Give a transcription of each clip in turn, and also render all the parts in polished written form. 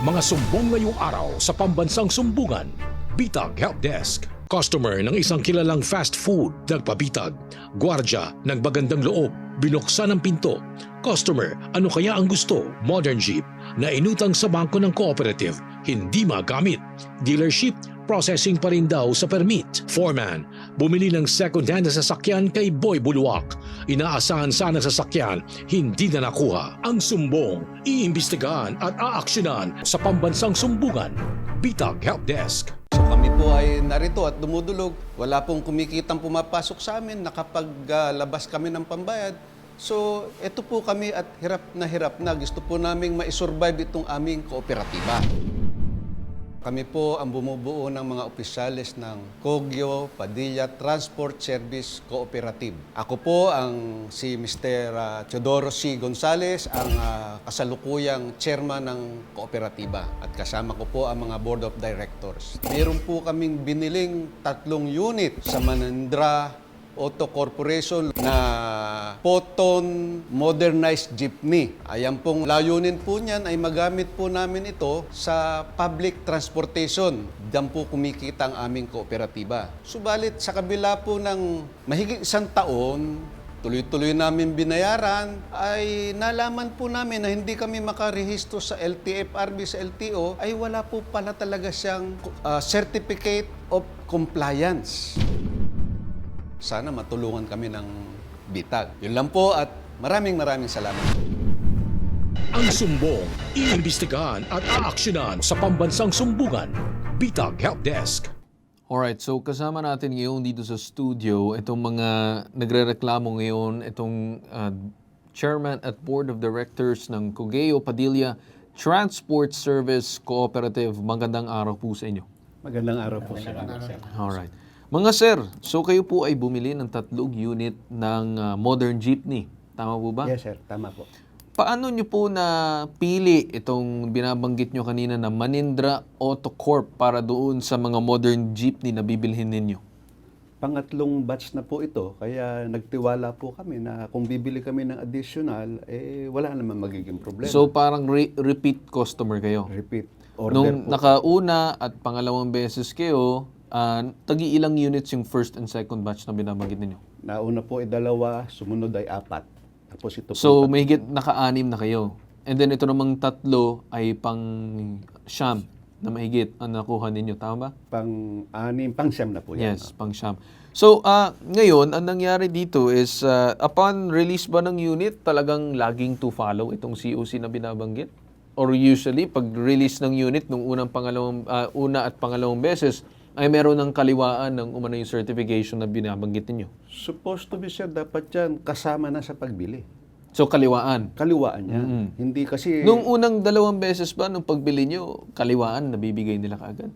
Mga sumbong ngayong araw sa pambansang sumbungan. Bitag Help Desk. Customer ng isang kilalang fast food nagpabitag. Gwardya nagbagandang loob, binuksan ang pinto. Customer, ano kaya ang gusto? Modern Jeep na inutang sa bangko ng cooperative, hindi magamit. Dealership, processing pa rin daw sa permit. Foreman, bumili ng second-hand na sasakyan kay Boy Buluwak. Inaasahan sana sasakyan, hindi na nakuha. Ang sumbong, iimbestigahan at aaksyonan sa pambansang sumbungan. Bitag Help Desk. So kami po ay narito at dumudulog. Wala pong kumikitang pumapasok sa amin. Nakapaglabas kami ng pambayad. So ito po kami at hirap na. Gusto po naming ma-survive itong aming kooperatiba. Kami po ang bumubuo ng mga opisyales ng Kogyo Padilla Transport Service Cooperative. Ako po ang si Mr. Teodoro C. Gonzales, ang kasalukuyang chairman ng kooperatiba. At kasama ko po ang mga board of directors. Meron po kaming biniling 3 unit sa Manindra Auto Corporation na Poton Modernized Jeepney. Ayan pong layunin po niyan ay magamit po namin ito sa public transportation. Diyan po kumikita ang aming kooperatiba. Subalit sa kabila po ng mahigit 1 taon, tuloy-tuloy namin binayaran, ay nalaman po namin na hindi kami makarehistro sa LTFRB, sa LTO, ay wala po pala talaga siyang Certificate of Compliance. Sana matulungan kami ng bitag. Yun lang po at maraming salamat. Ang sumbong, iimbestigahan at aaksyonan sa pambansang sumbungan. Bitag Help Desk. Alright, so kasama natin ngayon dito sa studio itong mga nagrereklamo ngayon, itong Chairman at Board of Directors ng Kogyo Padilla Transport Service Cooperative. Magandang araw po sa inyo. Magandang araw po, sir. Alright. Mga sir, so kayo po ay bumili ng 3 unit ng modern jeepney. Tama po ba? Yes, sir. Tama po. Paano nyo po napili itong binabanggit nyo kanina na Manindra Auto Corp para doon sa mga modern jeepney na bibilhin ninyo? Pangatlong batch na po ito, kaya nagtiwala po kami na kung bibili kami ng additional, wala naman magiging problema. So parang repeat customer kayo? Repeat order Nung po. nakauna at pangalawang beses kayo, tagi-ilang units yung first and second batch na binabanggit ninyo? Nauna po ay 2, sumunod ay 4. Tapos ito po So mahigit naka-6 na kayo. And then ito namang 3 ay pang siyam na mahigit ang nakuha ninyo. Tama ba? pang-6, pang-7 na po yan. Yes, pang siyam. So ngayon, ang nangyari dito is upon release ba ng unit, talagang laging to follow itong COC na binabanggit? Or usually, pag release ng unit nung una at pangalawang beses, ay meron ng kaliwaan ng umano yung certification na binabanggit ninyo. Supposed to be, sir, dapat yan kasama na sa pagbili. So, kaliwaan. Kaliwaan yan. Hindi kasi Nung unang 2 beses ba, nung pagbili nyo, kaliwaan, nabibigay nila kaagad?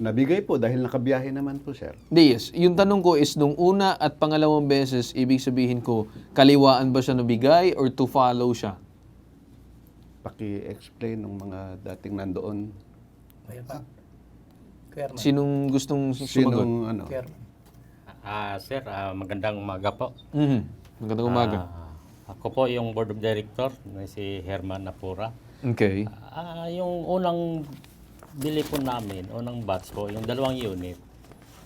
nabigay po dahil nakabiyahe naman po, sir. Hindi, yes. Yung tanong ko is, nung una at pangalawang beses, ibig sabihin ko, kaliwaan ba siya nabigay or to follow siya? Paki-explain ng mga dating nandoon. Sinong gustong sumagot? Sinong ano? Sir, magandang umaga po. Magandang umaga. Ako po yung Board of Director, na si Herman Napura. Okay. Yung unang bili po namin, unang batch po, yung 2 unit,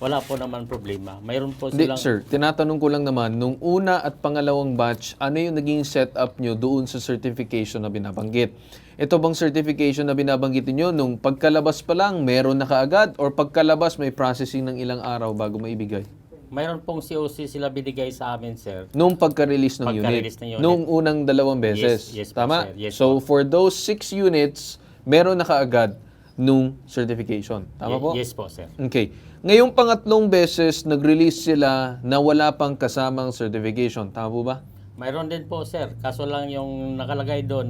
wala po naman problema. Mayroon po Hindi, silang... sir. Tinatanong ko lang naman, nung una at pangalawang batch, ano yung naging setup nyo doon sa certification na binabanggit? Ito bang certification na binabanggit niyo nung pagkalabas pa lang, meron na kaagad? Or pagkalabas, may processing ng ilang araw bago maibigay? Mayroon pong COC sila binigay sa amin, sir. Nung pagka-release ng Pagka-release unit? ng unit. Nung unang 2 beses? Yes po, Tama? sir. Yes So, po. for those 6 units, meron na kaagad nung certification. Tama po? Yes po, sir. Okay. Ngayong pangatlong beses, nag-release sila na wala pang kasamang certification. Tama po ba? Mayroon din po, sir. Kaso lang yung nakalagay doon,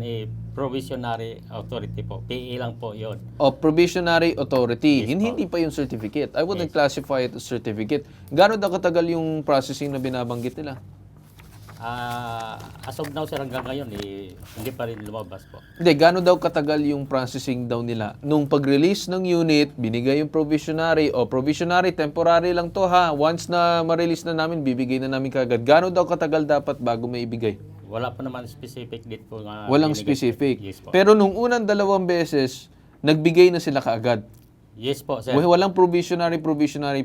provisionary authority po. PE lang po yon. O provisionary authority. Yes, Hindi pa yung certificate. I wouldn't classify it as certificate. Gano'n daw katagal yung processing na binabanggit nila? As of now, sir, hanggang ngayon, hindi pa rin lumabas po. Hindi, gano'n daw katagal yung processing daw nila? Nung pag-release ng unit, binigay yung provisionary, provisionary, temporary lang to ha. Once na ma-release na namin, bibigay na namin kagad. Gano'n daw katagal dapat bago maibigay? Wala pa naman specific date po nga. Walang binigay. specific. Yes po. Pero nung unang 2 beses, nagbigay na sila kaagad. Yes po, sir. Walang provisionary.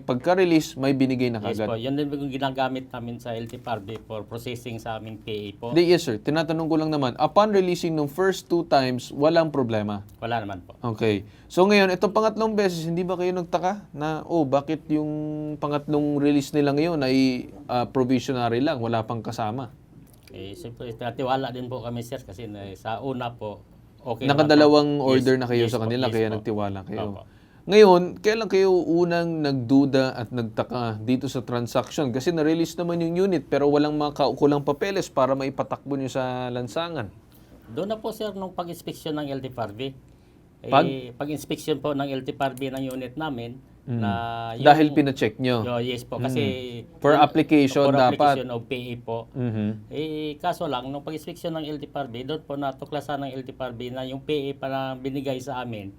Pagka-release, may binigay na Yes kaagad. po. Yan din yung ginagamit namin sa LTFRB for processing sa aming PA po. Yes, sir. Tinatanong ko lang naman, upon releasing ng first 2 times, walang problema. Wala naman po. Okay. So ngayon, itong pangatlong beses, hindi ba kayo nagtaka na, bakit yung pangatlong release nila ngayon ay provisionary lang, wala pang kasama? Siyempre, natiwala din po kami, sir, kasi sa una po, okay Nakadalawang naman po. order Yes, na kayo yes sa po, kanila, yes kaya po. nagtiwala kayo. Opo. Ngayon, kailan kayo unang nagduda at nagtaka dito sa transaction? Kasi na-release naman yung unit pero walang mga kaukulang papeles para maipatakbo nyo sa lansangan. Doon na po, sir, nung pag-inspeksyon ng LTFRB. Pag-inspeksyon po ng LTFRB ng unit namin, na yung, Dahil pina-check nyo. yes po, kasi For application for dapat. application of PA po. Kaso lang, nung pag-inspeksyon ng LTFRB, doon po natuklasan ng LTFRB na yung PA para binigay sa amin,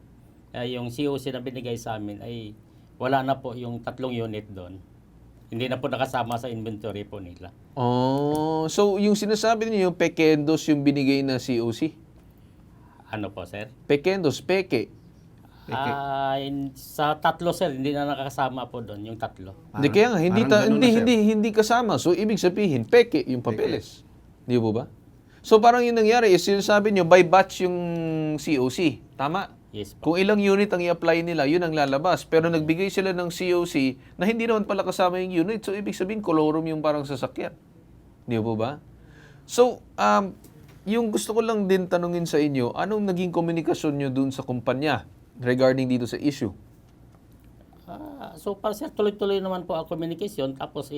yung COC na binigay sa amin ay wala na po yung 3 unit doon. Hindi na po nakasama sa inventory po nila. So yung sinasabi niyo pekendos yung binigay na COC? Ano po, sir? Pekendos, peke. Sa 3, sir, hindi na nakakasama po doon yung 3. Hindi kaya nga, hindi kasama. So ibig sabihin, peke yung papeles. Di po ba? So parang yung nangyari is sinasabi niyo by batch yung COC. Tama? Yes po. Kung ilang unit ang i-apply nila, yun ang lalabas. Pero nagbigay sila ng COC na hindi naman pala kasama yung unit. So, ibig sabihin, kolorum yung parang sasakyan. Di po ba? So, yung gusto ko lang din tanungin sa inyo, anong naging komunikasyon nyo dun sa kumpanya regarding dito sa issue? So, para sir, tuloy-tuloy naman po ang communication. Tapos,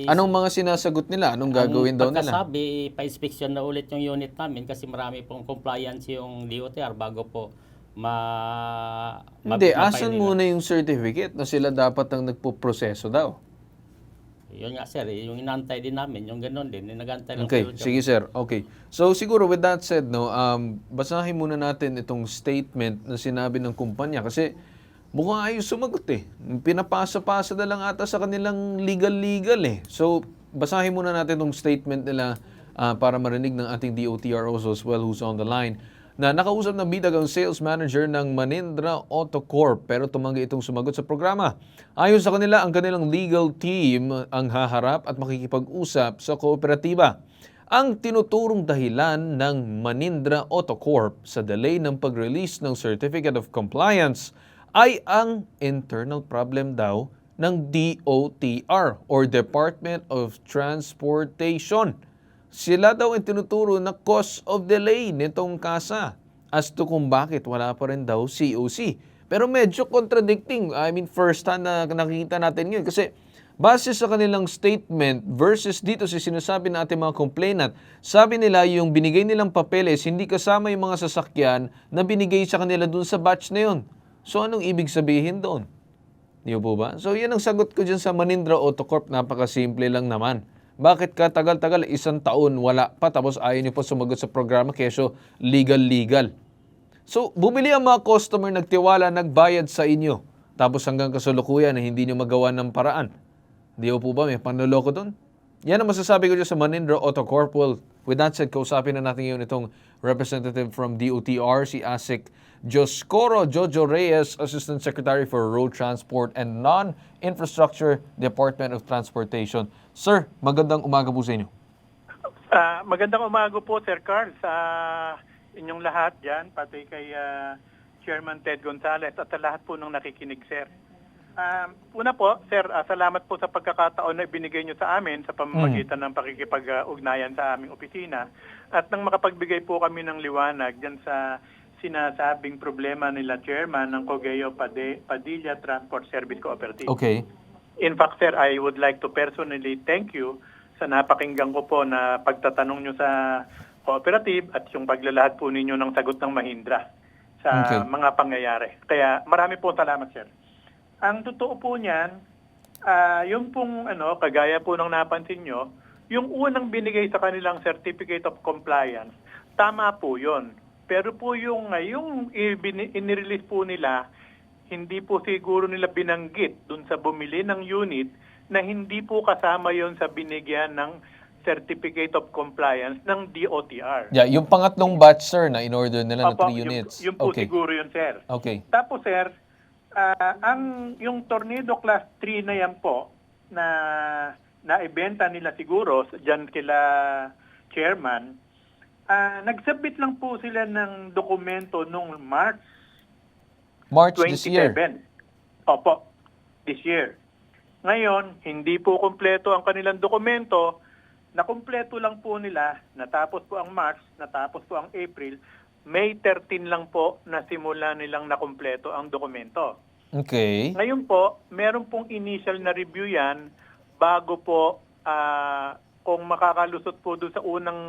Anong mga sinasagot nila? Anong gagawin daw nila? pagkasabi, pa-inspection na ulit yung unit namin kasi marami pong compliance yung DOTR bago po Hindi, mapay asan nila. muna yung certificate na sila dapat ang nagpo-proseso daw? Yun nga, sir, yung inaantay din namin, yung gano'n din, nag-antay lang Okay, po yung- sige sir. Okay. So siguro with that said, no, basahin muna natin itong statement na sinabi ng kumpanya kasi mukhang ayaw sumagot eh. Pinapasa-pasa na lang ata sa kanilang legal eh. So basahin muna natin itong statement nila para marinig ng ating DOTR also as well who's on the line. Na nakausap ng bitag ang sales manager ng Manindra Auto Corp pero tumanggi itong sumagot sa programa. Ayon sa kanila, ang kanilang legal team ang haharap at makikipag-usap sa kooperatiba. Ang tinuturong dahilan ng Manindra Auto Corp sa delay ng pag-release ng Certificate of Compliance ay ang internal problem daw ng DOTR or Department of Transportation. Sila daw ang tinuturo na cause of delay nitong kasa as to kung bakit wala pa rin daw COC. Pero medyo contradicting. I mean, first hand na nakikita natin yun. Kasi base sa kanilang statement versus dito sa sinasabi ng ating mga complainant, sabi nila yung binigay nilang papeles, hindi kasama yung mga sasakyan na binigay sa kanila dun sa batch na yun. So anong ibig sabihin doon? Di po ba? So yan ang sagot ko dyan sa Manindra Auto Corp. Napakasimple lang naman. Bakit ka tagal-tagal, 1 taon, wala pa, tapos ayaw niyo pa sumagot sa programa, keso legal. So, bumili ang mga customer, nagtiwala, nagbayad sa inyo. Tapos hanggang kasalukuyan na hindi niyo magawa ng paraan. Di po ba, may panloloko doon? Yan ang masasabi ko dyan sa Manindra Auto Corp. Well, with that said, kausapin na natin yun itong representative from DOTR, si ASIC Joscoro Jojo Reyes, Assistant Secretary for Road Transport and Non-Infrastructure, Department of Transportation. Sir, magandang umaga po sa inyo. Magandang umaga po, Sir Carl, sa inyong lahat dyan, pati kay Chairman Ted Gonzales at sa lahat po ng nakikinig, Sir. Una po, Sir, salamat po sa pagkakataon na ibinigay nyo sa amin sa pamamagitan ng pakikipag-ugnayan sa aming opisina at nang makapagbigay po kami ng liwanag dyan sa sinasabing problema nila Chairman ng Cogeo Padilla Transport Service Cooperative. Okay. In fact, Sir, I would like to personally thank you sa napakinggan ko po na pagtatanong nyo sa cooperative at yung paglalahad po ninyo ng sagot ng Mahindra sa mga pangyayari. Kaya marami po salamat, Sir. Ang totoo po niyan, yung pong kagaya po ng napansin nyo, yung unang binigay sa kanilang Certificate of Compliance, tama po yon. Pero po yung inirelease po nila, hindi po siguro nila binanggit dun sa bumili ng unit na hindi po kasama yon sa binigyan ng Certificate of Compliance ng DOTR. Yeah, yung pangatlong batch, sir, na in-order nila na Opo, 3 units. Yung po Okay. siguro yun, sir. Okay. Tapos, sir, yung Tornado Class 3 na yan po, na naibenta nila siguro dyan kila chairman, nagsubmit lang po sila ng dokumento nung March This year. 27. Opo, this year. Ngayon, hindi po kumpleto ang kanilang dokumento. Nakumpleto lang po nila, natapos po ang March, natapos po ang April, May 13 lang po na simula nilang nakumpleto ang dokumento. Okay. Ngayon po, meron pong initial na review yan bago po, kung makakalusot po doon sa unang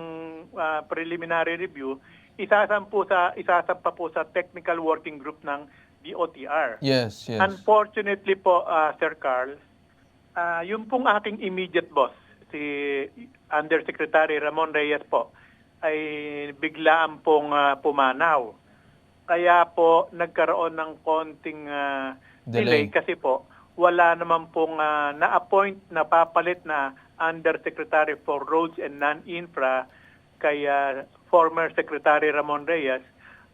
preliminary review, isasampa po sa technical working group ng DOTR. Yes, yes. Unfortunately po, Sir Carl, yung pong aking immediate boss, si Undersecretary Ramon Reyes po, ay biglaan pong pumanaw. Kaya po nagkaroon ng konting delay kasi po wala naman pong na-appoint na papalit na Undersecretary for Roads and Non-Infra kay former Secretary Ramon Reyes.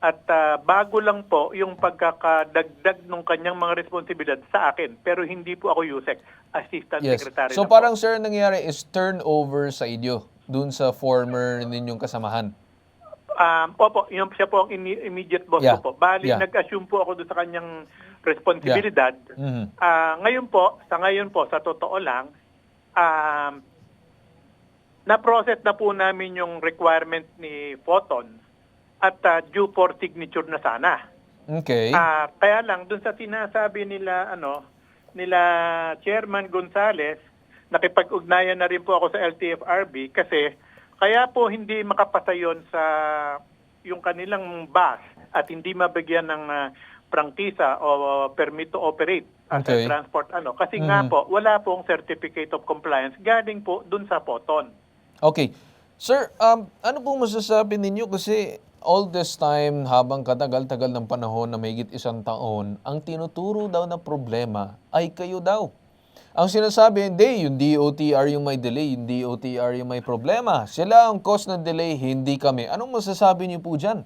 At bago lang po yung pagkakadagdag ng kanyang mga responsibilidad sa akin. Pero hindi po ako USEC, Assistant Yes. Secretary So lang parang po. sir, nangyari is turnover sa inyo dun sa former ninyong kasamahan. Opo, yun siya po ang immediate boss Yeah. ko po. Bali, Yeah. nag-assume po ako doon sa kanyang responsibilidad. Mhm. Ngayon po, sa totoo lang, na-process na po namin yung requirement ni Photon at due for signature na sana. Okay. Kaya lang dun sa sinasabi nila nila Chairman Gonzales, nakipag-ugnayan na rin po ako sa LTFRB kasi kaya po hindi makapasa yon sa yung kanilang bus at hindi mabigyan ng prangkisa o permit to operate as a Okay. transport kasi nga po wala pong certificate of compliance galing po dun sa Photon. Okay. Sir, ano pong masasabi ninyo kasi all this time, habang katagal-tagal ng panahon na mahigit 1 taon, ang tinuturo daw na problema ay kayo daw. Ang sinasabi, hindi, yung DOTR yung may delay, yung DOTR yung may problema. Sila ang cause ng delay, hindi kami. Anong masasabi niyo po dyan?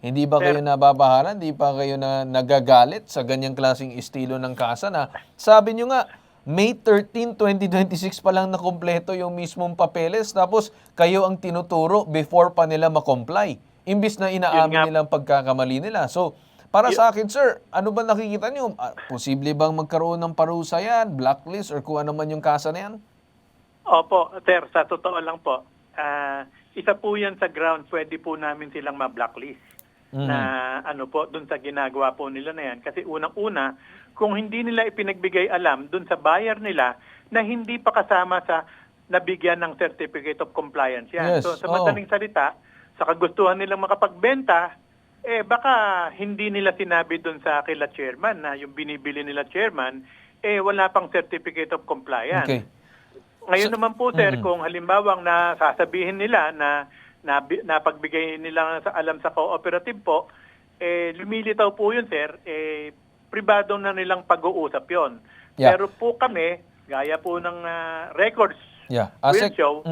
Hindi ba kayo nababahala? Hindi pa kayo nagagalit sa ganyang klaseng estilo ng kasa na sabi niyo nga, May 13, 2026 pa lang nakompleto yung mismong papeles tapos kayo ang tinuturo before pa nila makomply. Imbis na inaamin nilang pagkakamali nila. So, para sa akin, sir, ano ba nakikita niyo? Posible bang magkaroon ng parusa yan, blacklist, or kung ano man yung kasa na yan? Opo, sir, sa totoo lang po, isa po yan sa ground, pwede po namin silang ma-blacklist na dun sa ginagawa po nila na yan. Kasi unang-una, kung hindi nila ipinagbigay alam dun sa buyer nila na hindi pa kasama sa nabigyan ng Certificate of Compliance yan. Yes, So sa madaling salita, sa kagustuhan nilang makapagbenta, baka hindi nila sinabi dun sa kila chairman na yung binibili nila chairman, wala pang Certificate of Compliance. Okay. Ngayon naman po, sir, kung halimbawa na sasabihin nila na pagbigay nila sa alam sa cooperative po, lumilitaw po yun, sir, pribado na nilang pag-uusap yon. Yeah. Pero po kami, gaya po ng records, Yeah. will show,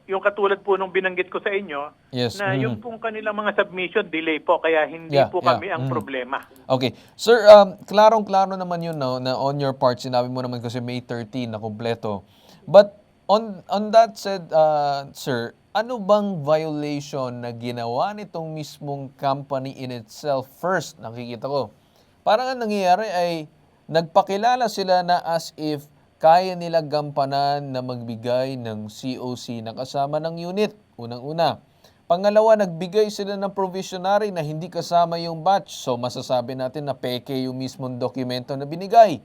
yung katulad po nung binanggit ko sa inyo, Yes. na yung pong kanilang mga submission, delay po, kaya hindi Yeah, po yeah. kami ang problema. Okay. Sir, klarong-klaro naman yun na on your part, sinabi mo naman kasi May 13 na kumpleto. But on that said, sir, ano bang violation na ginawa nitong mismong company in itself? First, nakikita ko, parang ang nangyayari ay nagpakilala sila na as if kaya nila gampanan na magbigay ng COC na kasama ng unit. Unang-una. Pangalawa, nagbigay sila ng provisionary na hindi kasama yung batch. So, masasabi natin na peke yung mismong dokumento na binigay.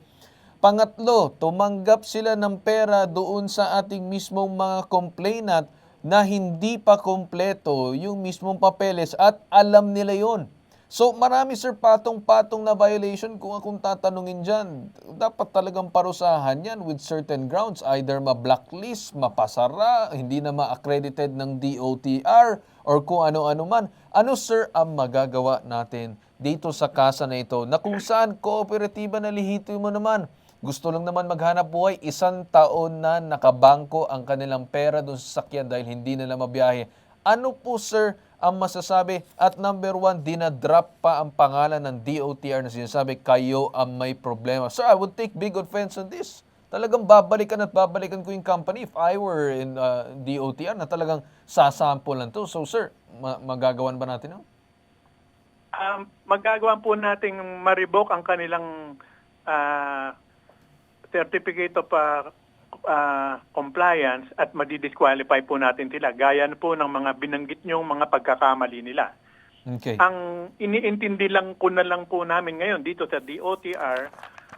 Pangatlo, tumanggap sila ng pera doon sa ating mismong mga complainant na hindi pa kompleto yung mismong papeles at alam nila yon. So marami sir patong-patong na violation kung akong tatanungin dyan. Dapat talagang parusahan yan with certain grounds. Either ma-blacklist, mapasara, hindi na ma-accredited ng DOTR or kung ano-ano man. Ano sir ang magagawa natin dito sa kasa na ito na kung saan kooperatiba na lihito mo naman? gusto lang naman maghanap buhay, 1 taon na nakabangko ang kanilang pera doon sa sasakyan dahil hindi nila mabiyahe. Ano po, sir, ang masasabi? At number 1, dinadrop pa ang pangalan ng DOTR na sinasabi, kayo ang may problema. Sir, I would take big offense on this. Talagang babalikan at babalikan ko yung company if I were in DOTR na talagang sasample lang to. So, sir, magagawan ba natin yun? Magagawa po nating ma-revoke ang kanilang certificate of compliance at madi-disqualify po natin sila. Gaya po ng mga binanggit niyong mga pagkakamali nila. Okay. Ang iniintindi lang ko na lang po namin ngayon dito sa DOTR,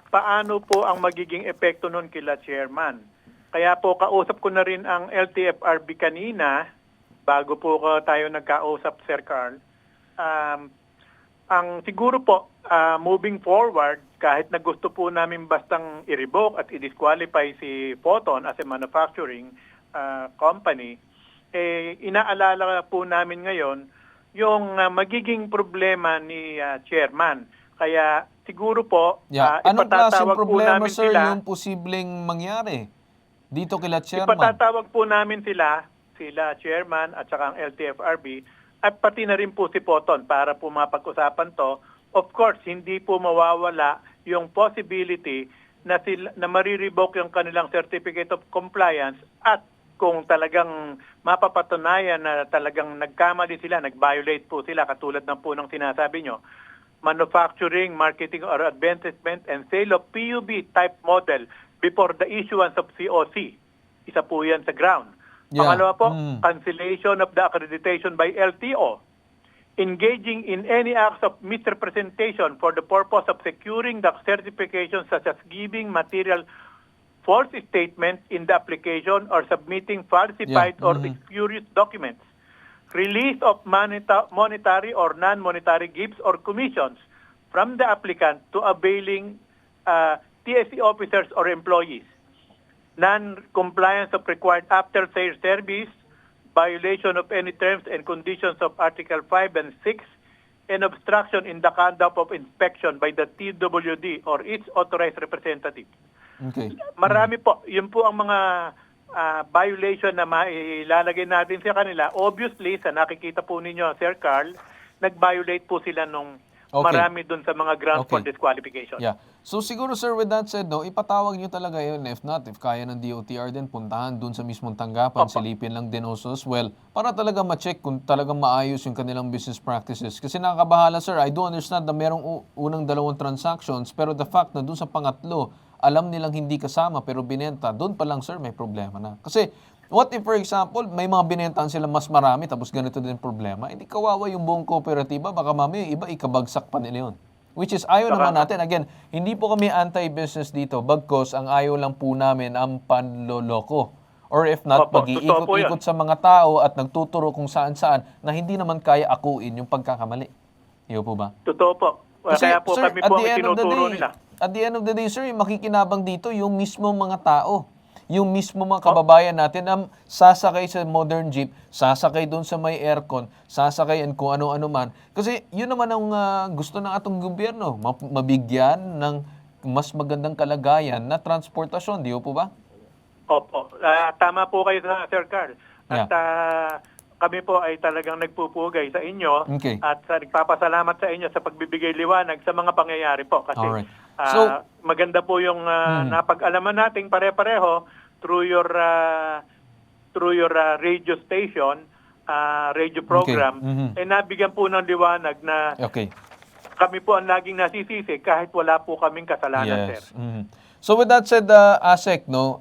paano po ang magiging epekto nun kila chairman. Kaya po kausap ko na rin ang LTFRB kanina, bago po tayo nagkausap, Sir Carl. Ang siguro po, moving forward, kahit na gusto po namin bastang i-revoke at i-disqualify si Photon as a manufacturing company, inaalala po namin ngayon yung magiging problema ni chairman. Kaya siguro po, Anong klaseng ipatatawag po problema, namin sir, sila. yung posibleng mangyari dito kila chairman? Ipatatawag po namin sila chairman at saka ang LTFRB at pati na rin po si Photon para po mapag-usapan to. Of course, hindi po mawawala yung possibility na marirevoke yung kanilang certificate of compliance at kung talagang mapapatunayan na talagang nagkamali sila, nag-violate po sila katulad ng po ng sinasabi nyo, manufacturing, marketing or advertisement and sale of PUB type model before the issuance of COC. Isa po yan sa ground. Yeah. Pangalawa po, cancellation of the accreditation by LTO. Engaging in any acts of misrepresentation for the purpose of securing the certification such as giving material false statements in the application or submitting falsified or spurious documents. Release of monetary or non-monetary gifts or commissions from the applicant to availing TSE officers or employees. Non-compliance of required after-sales service, violation of any terms and conditions of Article 5 and 6, and obstruction in the conduct of inspection by the TWD or its authorized representative. Okay. Marami po. Yun po ang mga violation na mailalagay natin sa kanila. Obviously, sa nakikita po ninyo, Sir Carl, nag-violate po sila nung marami dun sa mga grounds for disqualification. Yeah. So siguro, sir, with that said, no, ipatawag nyo talaga yun. If not, if kaya ng DOTR din, puntahan dun sa mismong tanggapan, silipin lang din also as well, para talaga ma-check kung talagang maayos yung kanilang business practices. Kasi nakakabahala, sir, I do understand na merong unang 2 transactions, pero the fact na dun sa pangatlo, alam nilang hindi kasama pero binenta, doon pa lang, sir, may problema na. Kasi, what if, for example, may mga binentahan sila mas marami tapos ganito din problema, hindi kawawa yung buong kooperatiba, baka mamaya iba ikabagsak pa nila yun. Which is, ayaw naman natin. Again, hindi po kami anti-business dito, bagkos ang ayaw lang po namin ang panloloko. Or if not, pag-iikot-ikot sa mga tao at nagtuturo kung saan-saan na hindi naman kaya akuin yung pagkakamali. Iyo po ba? Totoo po. Kasi, Kaya po sir, kami po ang itinuturo nila. At the end of the day, sir, yung makikinabang dito, yung mismo mga tao. Yung mismo mga kababayan natin na sasakay sa modern jeep, sasakay doon sa may aircon, sasakay kung ano-ano man. Kasi yun naman ang gusto ng atong gobyerno, mabigyan ng mas magandang kalagayan na transportasyon. Di po ba? Opo. Tama po kayo, Sir Carl. At kami po ay talagang nagpupugay sa inyo at nagpapasalamat sa inyo sa pagbibigay liwanag sa mga pangyayari po. Kasi maganda po yung napag-alaman nating pare-pareho through your radio station, radio program, nabigyan po ng liwanag na kami po ang laging nasisisi kahit wala po kaming kasalanan, sir. So with that said, ASEC, no,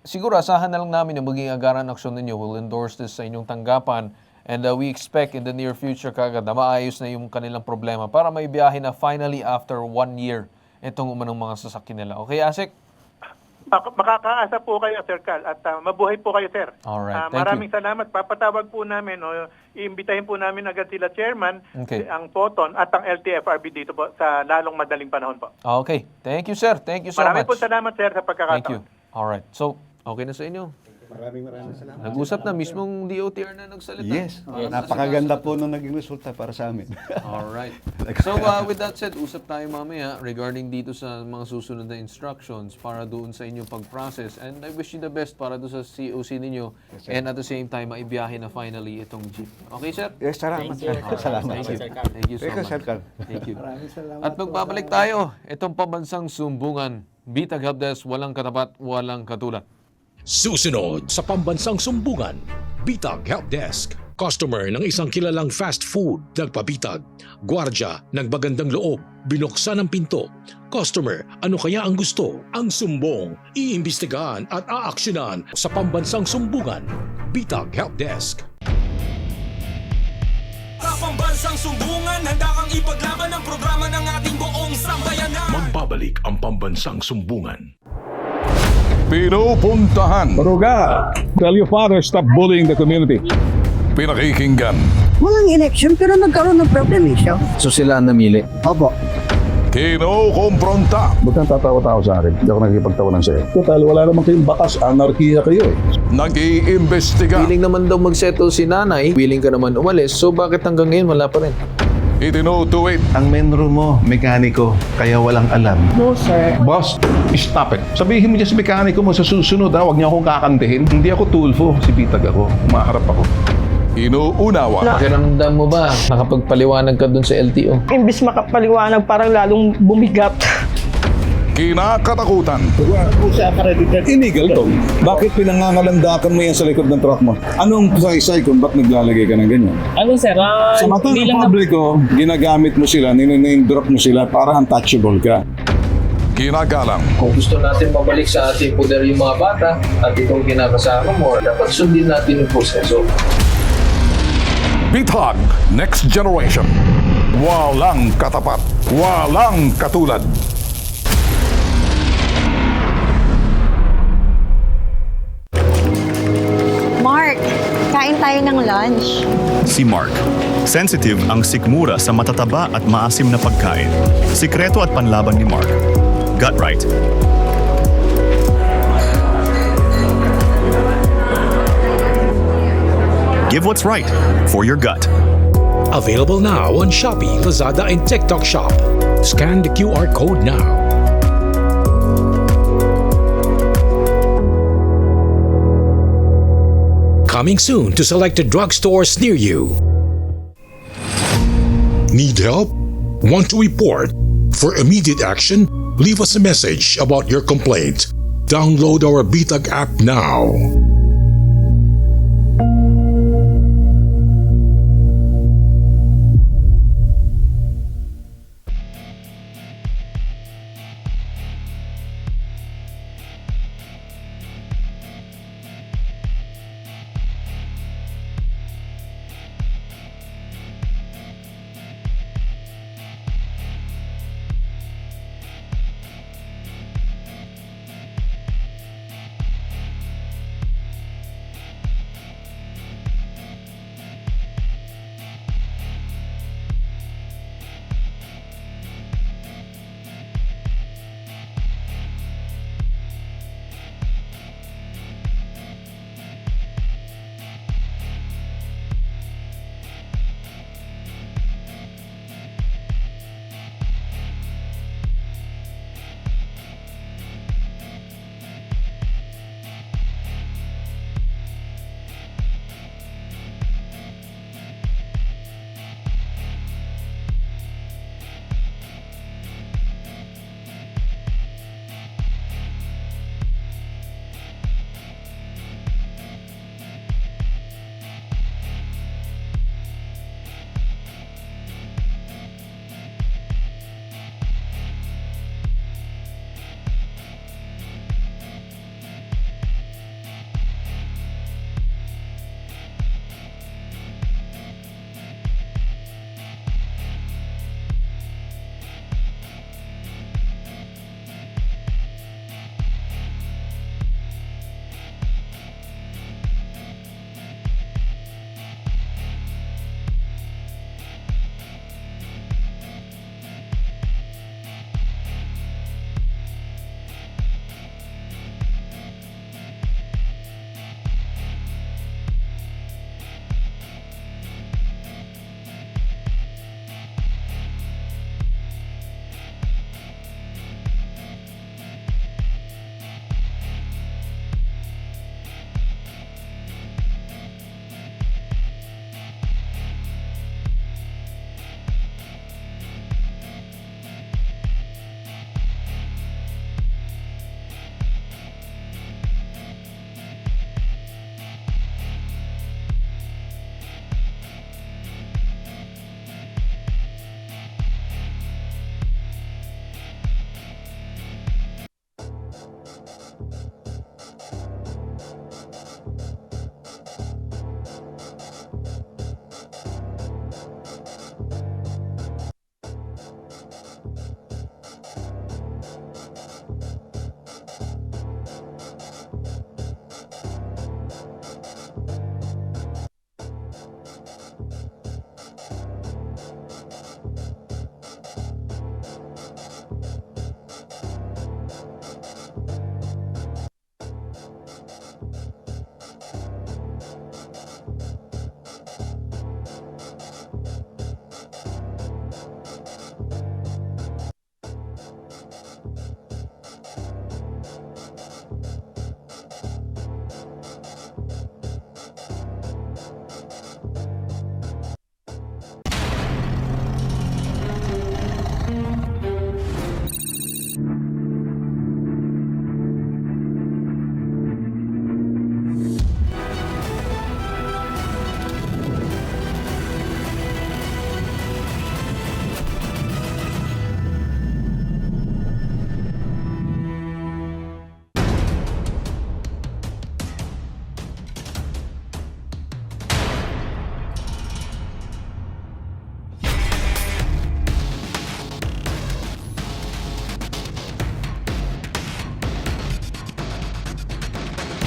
siguro asahan na lang namin yung maging agaran aksyon ninyo. We'll endorse this sa inyong tanggapan and we expect in the near future kagad na maayos na yung kanilang problema para may biyahe na finally after 1 year itong umanong mga sasakyan nila. Okay, ASEC? Makakaasa po kayo, Sir Carl, at mabuhay po kayo, sir. Alright, maraming salamat. Papatawag po namin, iimbitahin po namin agad sila chairman, ang Photon at ang LTFRB dito po sa lalong madaling panahon po. Okay. Thank you, sir. Thank you so much. Maraming po salamat, sir, sa pagkakataon. Thank you. Alright. So, okay na sa inyo? Maraming salamat. Nag-usap na, mismong DOTR na nagsalita. Yes, napakaganda po nung naging resulta para sa amin. Alright. So with that said, usap tayo mamaya regarding dito sa mga susunod na instructions para doon sa inyong pag-process. And I wish you the best para doon sa COC ninyo. And at the same time, maibiyahe na finally itong jeep. Okay, sir? Yes, salamat. Salamat. Thank you. Thank you so Thank you, much. Sir Carl. Thank you. Maraming salamat. At magbabalik tayo, itong pambansang sumbungan. Bitag Helpdesk, walang katapat, walang katulad. Susunod sa pambansang sumbungan, Bitag Helpdesk. Customer ng isang kilalang fast food, nagpabitag. Gwardya, nagbagandang loob, binuksan ang pinto. Customer, ano kaya ang gusto? Ang sumbong, iimbestigahan at aaksyonan sa pambansang sumbungan, Bitag Helpdesk. Sa pambansang sumbungan, handa kang ipaglaban ang programa ng ating buong sambayanan. Magbabalik ang pambansang sumbungan. Pinupuntahan, Baruga, tell your father stop bullying the community. pinakikinggan, Walang election pero nagkaroon ng problem siya. So sila ang namili? Opo. kinukompronta, Ba't kang tatawa-tawa sa akin? Hindi ako nakikipagtawanan sa'yo. Total, wala naman kayong batas. Anarkiya kayo eh. nag-iimbestiga, Willing naman daw mag-settle si nanay, willing ka naman umalis, so bakit hanggang ngayon wala pa rin? itinutuwid, Ang menro mo, mekaniko, kaya walang alam. No, sir. Boss, stop it. Sabihin mo dyan sa mekaniko mo sa susunod ha. Huwag niyo akong kakantihin. Hindi ako tulfo. Si Bitag ako. Umaharap ako. inuunawa, Pakiramdam mo ba, nakapagpaliwanag ka dun sa LTO? Imbis makapaliwanag, parang lalong bumigat. kinakatakutan, Illegal to. Bakit pinangangalandakan mo yan sa likod ng truck mo? Anong saysay kung ba't naglalagay ka ng ganyan? Ano sir, Sa mata ng publiko, ginagamit mo sila, niname drop mo sila para untouchable ka. ginagalang, Kung gusto natin mabalik sa ating poder yung mga bata at itong kinakasama mo, dapat sundin natin yung proseso. Bitag Next Generation, walang katapat, walang katulad. Mark, kain tayo ng lunch. Si Mark. Sensitive ang sikmura sa matataba at maasim na pagkain. Sikreto at panlaban ni Mark. Gut right. Give what's right for your gut. Available now on Shopee, Lazada, and TikTok Shop. Scan the QR code now. Coming soon to selected drugstores near you. Need help? Want to report? For immediate action, leave us a message about your complaint. Download our Bitag app now.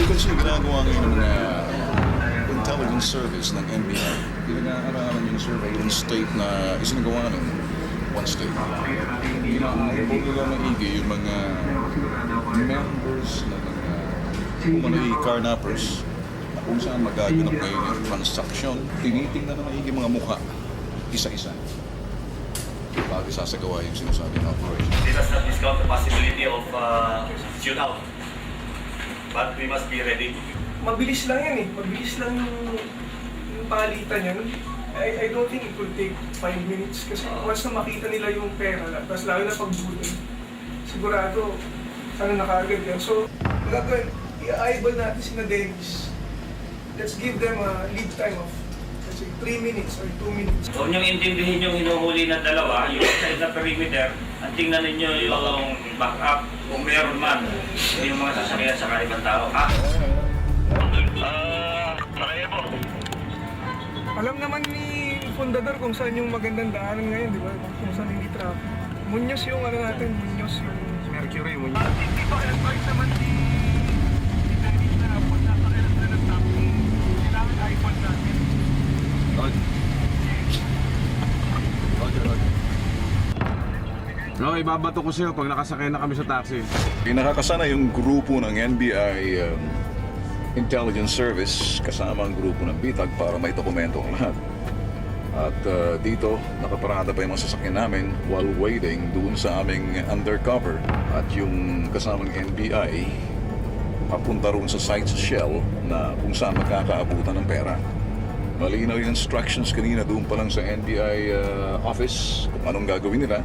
kasi ginagawa ngayon ng mga intelligence service ng NBI. Pinag-aaralan yung survey ng state na isinagawa ng one state. Ginagawa nila maigi yung mga members ng mga umano'y carnappers na kung saan magaganap ngayon yung transaction. Tinitingnan na maigi mga mukha, isa-isa, bago sasagawa yung sinasabi ng operation. Let us not discount the possibility of shootout. But we must be ready. Mabilis lang yan eh. Mabilis lang yung palitan yan. I don't think it will take 5 minutes kasi once na makita nila yung pera, tapos lalo na pagbutin, sigurado, na kaagad yan. So, magagawin, i-eyeball natin si Dennis. Let's give them a lead time of, let's say, 3 minutes or 2 minutes. Huwag niyong intindihin yung hinuhuli na dalawa, yung side na perimeter, at tingnan ninyo yung backup kung meron man yung mga sasakyan sa ibang tao. Alam naman ni Fundador kung saan yung magandang daanan ngayon, di ba? Kung saan hindi traffic. Muñoz yung ano natin, Muñoz yung Mercury, Muñoz. Hindi ba advice naman ni Dennis na pag nasa kailan na ng taxi, kailangan iPhone natin. No, ibabato ko sa'yo pag nakasakay na kami sa taxi. Nakakasana yung grupo ng NBI Intelligence Service kasama ang grupo ng BITAG para may dokumento ang lahat. At dito, nakaparada pa yung mga sasakyan namin while waiting doon sa aming undercover. At yung kasamang NBI, papunta roon sa site sa Shell na kung saan magkakaabutan ng pera. Malinaw yung instructions kanina doon pa lang sa NBI office kung anong gagawin nila.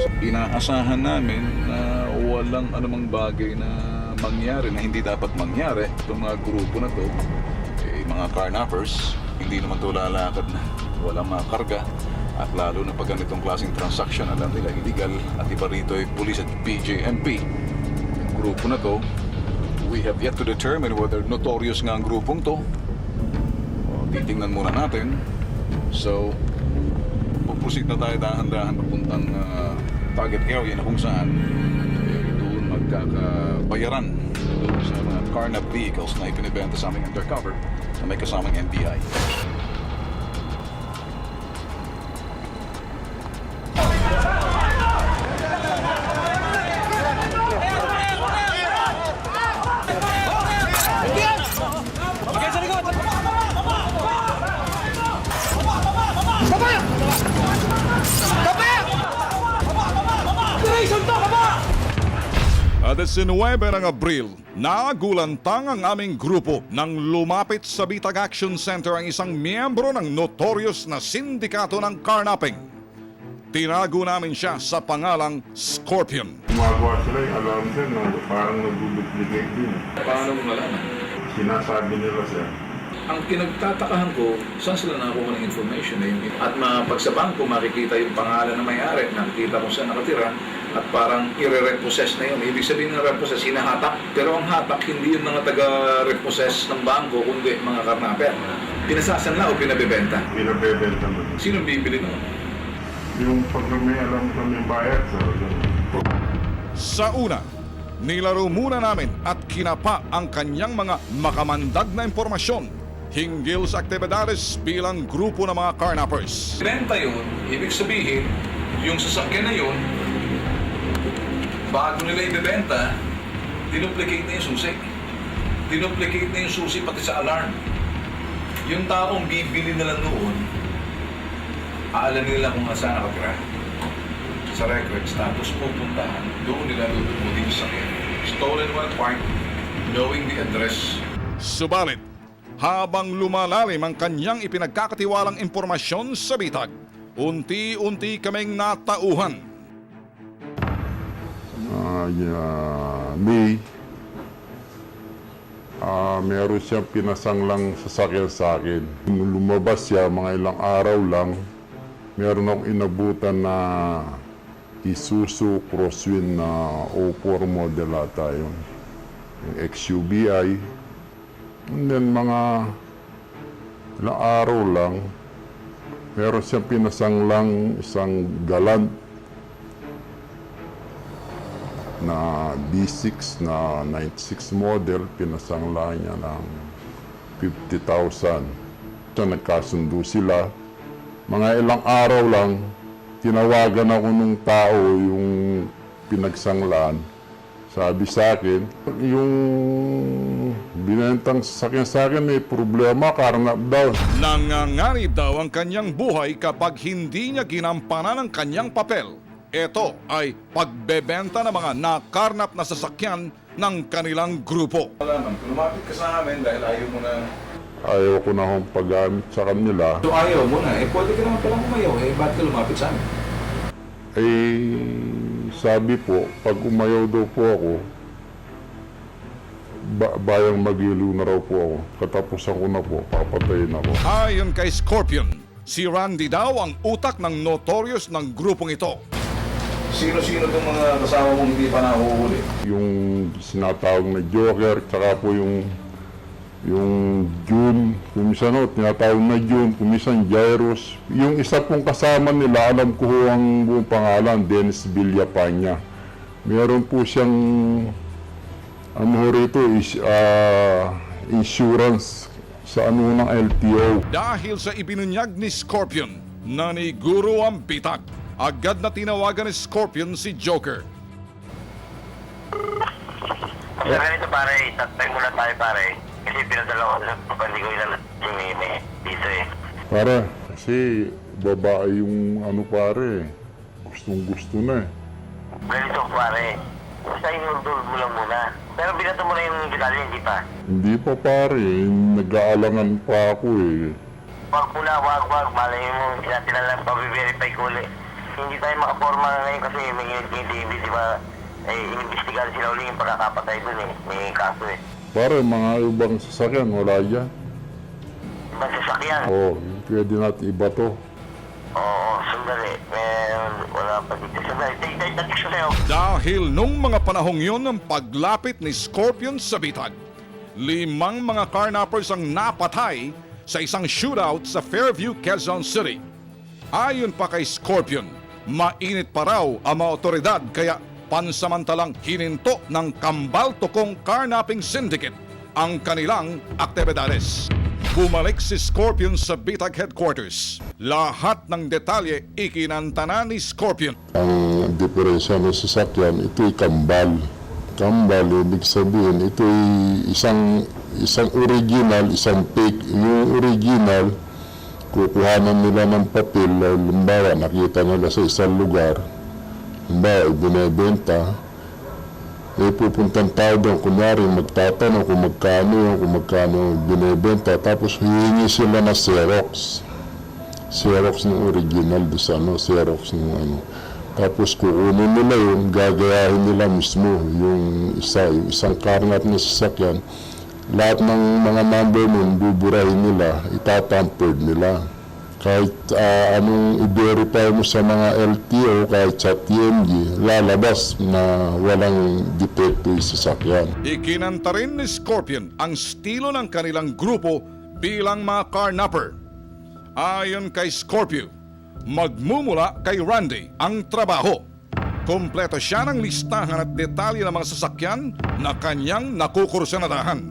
So, inaasahan namin na walang anumang bagay na mangyari na hindi dapat mangyari. Itong mga grupo na to, mga carnappers, hindi naman to lalakad na walang mga karga. At lalo na pag ganitong klaseng transaction, alam nila illegal. At iba rito ay police at BJMP. Yung grupo na to, we have yet to determine whether notorious nga ang grupong to. Titingnan muna natin. So, pupusit na tayo dahan-dahan papuntang target area na kung saan doon magkakabayaran doon sa mga carnap vehicles na ipinibenta sa aming undercover na may kasamang NBI. At 19 ng Abril, nagulantang ang aming grupo nang lumapit sa Bitag Action Center ang isang miyembro ng notorious na sindikato ng carnapping. Tinago namin siya sa pangalang Scorpion. Gumagawa sila yung alarm din na parang nag-duplicate din. Paano mo malaman? Sinasabi nila siya. Ang pinagtatakahan ko, saan sila nakakuha ng information na yun? At pag sa bangko, makikita yung pangalan ng may-ari, nakikita kung saan nakatira, at parang i-repossess na yun. Ibig sabihin ng repossess, hinahatak. Pero ang hatak, hindi yung mga taga-repossess ng bangko, kundi mga karnapper. Pinasasanla o pinabibenta? Pinabibenta mo. Sino bibili nun? Yung pag may alam kami bayad Sa una, nilaro muna namin at kinapa ang kanyang mga makamandag na impormasyon hinggil sa aktibidades bilang grupo ng mga carnappers. Benta yun, ibig sabihin, yung sasakyan na yun, bago nila ibebenta, dinuplicate na yung susi. Dinuplicate na yung susi pati sa alarm. Yung taong bibili nila noon, alam nila kung saan nakatira. Sa records, tapos pupuntahan, doon nila lulubutin yung sakyan. Stolen one part, knowing the address. Subalit, habang lumalalim ang kanyang ipinagkakatiwalang impormasyon sa bitag, unti-unti kaming natauhan. May meron siyang pinasanglang sasakyan sa akin. Nung lumabas siya, mga ilang araw lang, meron akong inabutan na Isuzu Crosswind na 04 model ata yun. Yung XUBI. And then mga ilang araw lang, meron siyang pinasanglang isang galant na B6 na 96 model, pinasangla niya ng 50,000. So, nagkasundo sila. Mga ilang araw lang, tinawagan ako nung tao yung pinagsanglaan. Sabi sa akin, yung binentang sasakyan sa akin may problema, karnap daw. Nanganganib daw ang kanyang buhay kapag hindi niya ginampanan ang kanyang papel. Ito ay pagbebenta ng mga nakarnap na sasakyan ng kanilang grupo. Lumapit ka sa amin dahil ayaw mo na... Ayaw ko na akong paggamit sa kanila. So ayaw mo na, pwede ka naman palang umayaw, ba't ka lumapit sa amin? Sabi po, pag umayaw daw po ako, bayang magiliw na raw po ako. Katapusan ko na po, papatayin ako. Ayon kay Scorpion, si Randy daw ang utak ng notorious ng grupong ito. Sino-sino itong mga kasama mong hindi pa nahuhuli? Yung sinatawag na Joker, tsaka po yung June, kumisan tinatawag na June, kumisan Jairus. Yung isa pong kasama nila, alam ko ho ang buong pangalan, Dennis Villapanya. Meron po siyang, ano ho rito, insurance sa ano ng LTO. Dahil sa ibinunyag ni Scorpion, naniguro ang bitag. Agad na tinawagan ni Scorpion si Joker. Sa ganito pare, tatay muna tayo pare. Kasi pinadala ko sa papandigoy na dito eh. Pare, kasi babae yung ano pare, gustong gusto na eh. Ganito pare, basta inurdol mo lang muna. Pero binato mo na yung detalye, hindi pa? Hindi pa pare, nag-aalangan pa ako eh. Wag muna, wag. Malay mo, hindi natin lang pabiverify ko ulit. Hindi tayo makaporma na ngayon kasi may hindi, di ba? Inimbestigahan sila ulit yung pagkakapatay dun eh. May kaso eh. Pare, mga ibang sasakyan, wala dyan. Ibang sasakyan? Oo, pwede natin iba to. Oo, sandali. Wala pa dito. Sandali, tatik siya sa'yo. Dahil nung mga panahong yun ng paglapit ni Scorpion sa bitag, 5 mga carnappers ang napatay sa isang shootout sa Fairview, Quezon City. Ayon pa kay Scorpion, mainit pa raw ang mga otoridad kaya pansamantalang hininto ng Kambal Tokong Carnapping Syndicate ang kanilang aktibidades. Bumalik si Scorpion sa Bitag Headquarters. Lahat ng detalye ikinantana ni Scorpion. Ang diferensya ng sasakyan, ito'y kambal. Kambal, ibig sabihin, ito'y isang original, isang fake. Yung original, kukuhanan nila ng papel, limbawa, nakita nila sa isang lugar, limbawa, ibinebenta, pupuntang tao doon, kunyari, magtatanong kung magkano binebenta, tapos hihingi sila na Xerox. Xerox ng original, Xerox ng ano. Tapos kukunin nila yun, gagayahin nila mismo yung isang karnat na sasakyan. Lahat ng mga number nun, buburahin nila, itatampered nila. Kahit anong i-verify mo sa mga LTO, kahit sa TMG, lalabas na walang depekto yung sasakyan. Ikinanta rin ni Scorpion ang estilo ng kanilang grupo bilang mga carnapper. Ayon kay Scorpio, magmumula kay Randy ang trabaho. Kompleto siya ng listahan at detalye ng mga sasakyan na kanyang nakukursanadahan.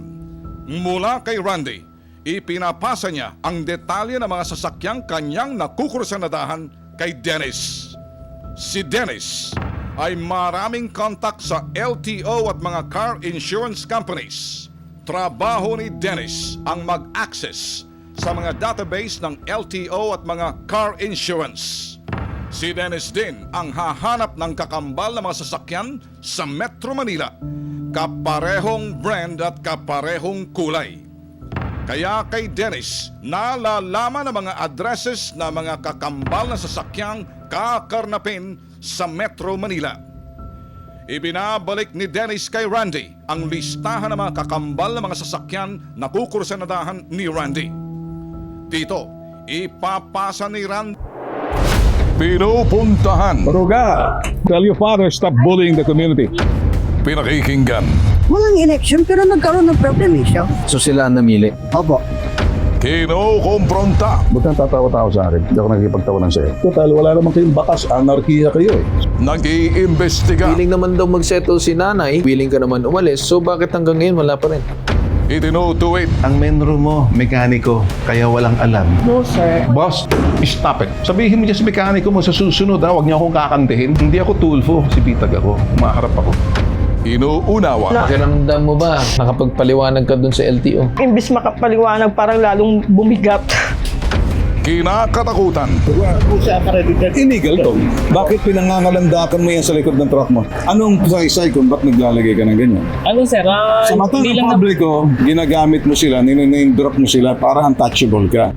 Mula kay Randy, ipinapasa niya ang detalye ng mga sasakyang kanyang nakukursanadahan kay Dennis. Si Dennis ay maraming contact sa LTO at mga car insurance companies. Trabaho ni Dennis ang mag-access sa mga database ng LTO at mga car insurance. Si Dennis din ang hahanap ng kakambal na mga sasakyan sa Metro Manila, kaparehong brand at kaparehong kulay. Kaya kay Dennis, nalalaman ang mga addresses na mga kakambal na sasakyang kakarnapin sa Metro Manila. Ibinabalik ni Dennis kay Randy ang listahan ng mga kakambal na mga sasakyan na kukursanadahan ni Randy. Dito, ipapasa ni Randy. Pinupuntahan. Maruga, tell your father stop bullying the community. Pinakikinggan. Walang election pero nagkaroon ng problem siya. So sila ang namili? Opo. Kinokompronta. Ba't kang tatawa-tawa sa akin? Hindi ako nakikipagtawanan sa'yo. Total, wala naman kayong bakas. Anarkiya kayo eh. Nag-iimbestiga. Willing naman daw mag-settle si nanay, willing ka naman umalis, so bakit hanggang ngayon wala pa rin? Itinutuwid. Ang menro mo, mekaniko, kaya walang alam. No, sir. Boss, stop it. Sabihin mo dyan sa mekaniko mo sa susunod ha, huwag niyo akong kakantihin. Hindi ako tulfo, sipitag ako, umaharap ako. Inuunawa. Pakiramdam mo ba, nakapagpaliwanag ka dun sa LTO? Imbis makapaliwanag, parang lalong bumigat. Kinakatakutan. Illegal to. Bakit pinangangalandakan mo yan sa likod ng truck mo? Anong saysay kung ba't naglalagay ka ng ganyan? Ano sir, Sa mata ng publiko, ginagamit mo sila, niname drop mo sila para untouchable ka.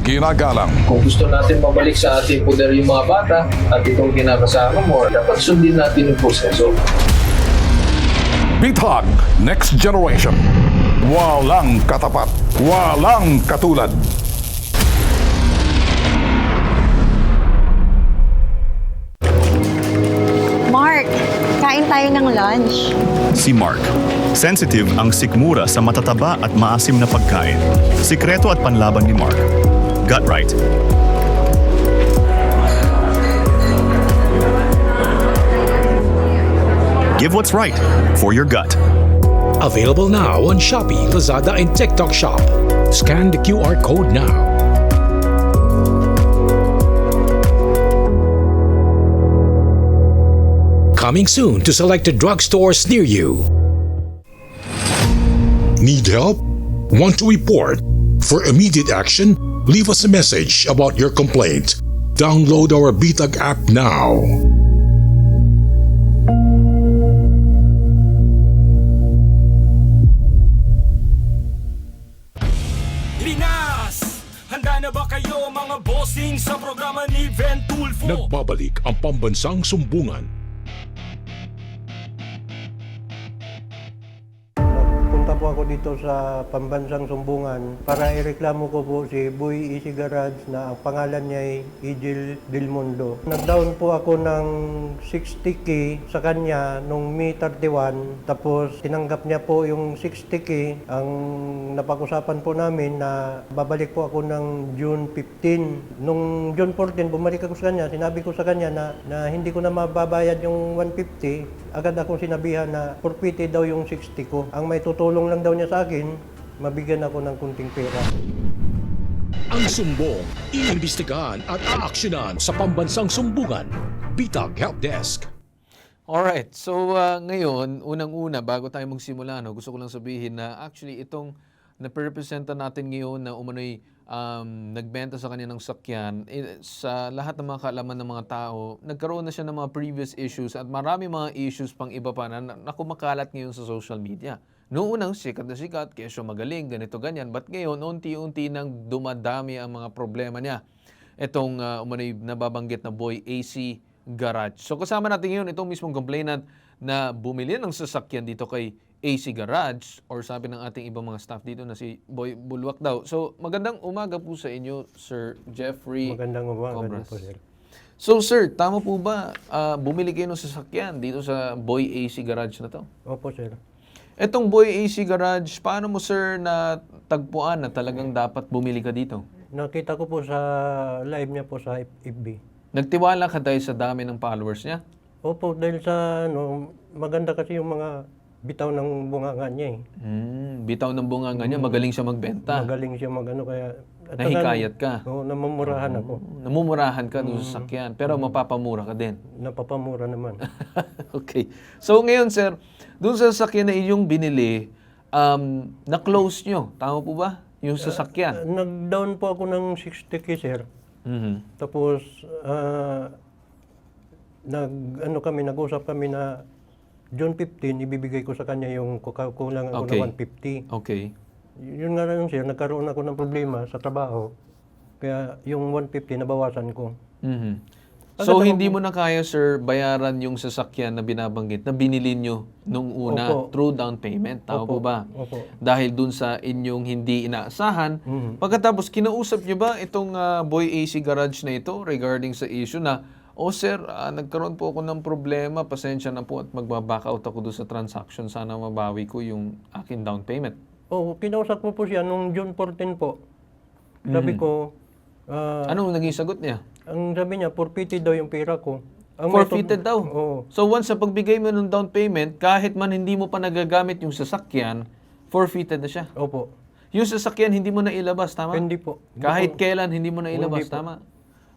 Ginagalang. Kung gusto natin mabalik sa ating poder yung mga bata at itong kinakasama mo, dapat sundin natin yung proseso. Bitag Next Generation. Walang katapat. Walang katulad. Mark, kain tayo ng lunch. Si Mark. Sensitive ang sikmura sa matataba at maasim na pagkain. Sikreto at panlaban ni Mark. Gut right. Give what's right for your gut. Available now on Shopee, Lazada, and TikTok Shop. Scan the QR code now. Coming soon to selected drugstores near you. Need help? Want to report? For immediate action, leave us a message about your complaint. Download our Bitag app now. Linas! Handa na ba kayo mga bossing sa programa ni Ven Tulfo? Nagbabalik ang pambansang sumbungan. Punta po ako dito sa Pambansang Sumbungan para ireklamo ko po si Boy Easy Garage na ang pangalan niya ay Igil Del Mundo. Nag-down po ako ng 60K sa kanya nung May 31, tapos tinanggap niya po yung 60K. Ang napag-usapan po namin na babalik po ako ng June 15. Nung June 14, bumalik ako sa kanya. Sinabi ko sa kanya na hindi ko na mababayad yung 150. Agad akong sinabihan na forfeited daw yung 60 ko. Ang may tutulong lang daw niya sa akin, mabigyan ako ng kunting pera. Ang sumbong, iimbestigahan at aaksyonan sa pambansang sumbungan. Bitag Help Desk. Alright, so ngayon, unang-una, bago tayo magsimula, gusto ko lang sabihin na actually itong na-representa natin ngayon na umano'y nagbenta sa kanya ng sakyan, sa lahat ng mga kaalaman ng mga tao, nagkaroon na siya ng mga previous issues at marami mga issues pang iba pa na kumakalat ngayon sa social media. Noong unang sikat na sikat, kesyo magaling, ganito ganyan, but ngayon, unti-unti nang dumadami ang mga problema niya. Itong umano'y nababanggit na Boy AC Garage. So kasama natin ngayon itong mismong complainant na bumili ng sasakyan dito kay AC Garage, or sabi ng ating ibang mga staff dito na si Boy Bulwak daw. So, magandang umaga po sa inyo, Sir Jeffrey. Magandang umaga Cobras. po, sir. So, sir, tama po ba bumili kayo ng sasakyan dito sa Boy AC Garage na to? Opo, sir. Etong Boy AC Garage, paano mo, sir, na tagpuan na talagang dapat bumili ka dito? Nakita ko po sa live niya po sa FB. Nagtiwala ka dahil sa dami ng followers niya? Opo, dahil sa maganda kasi yung mga bitaw ng bunganga niya eh. Bitaw ng bunganga niya, magaling siya magbenta. Magaling siya kaya... Nahikayat ka? Oo, namumurahan ako. Namumurahan ka doon sa sakyan, pero mapapamura ka din. Napapamura naman. Okay. So ngayon, sir, doon sa sasakyan na inyong binili, na-close nyo. Tama po ba? Yung sasakyan. Nag-down po ako ng 60K, sir. Tapos, nag-usap kami na June 15, ibibigay ko sa kanya yung kulang ako na 150. Okay. Yun nga lang, sir, nagkaroon ako ng problema sa trabaho. Kaya yung 150, nabawasan ko. So, hindi mo na kaya, sir, bayaran yung sasakyan na binabanggit na binili nyo nung una through down payment. Tama po ba? Opo. Dahil dun sa inyong hindi inaasahan. Pagkatapos, kinausap nyo ba itong Boy AC Garage na ito regarding sa issue na, sir, nagkaroon po ako ng problema, pasensya na po at magbaback out ako doon sa transaction. Sana mabawi ko yung akin down payment. Kinausap ko po siya nung June 14 po. Sabi ko, Anong naging sagot niya? ang sabi niya, forfeited daw yung pera ko. Ang Forfeited daw? Oo. So once sa pagbigay mo ng down payment, kahit man hindi mo pa nagagamit yung sasakyan, forfeited na siya. Opo. Yung sasakyan, hindi mo na ilabas, tama? Hindi po. Kahit kailan, hindi mo na ilabas, Hindi po. tama?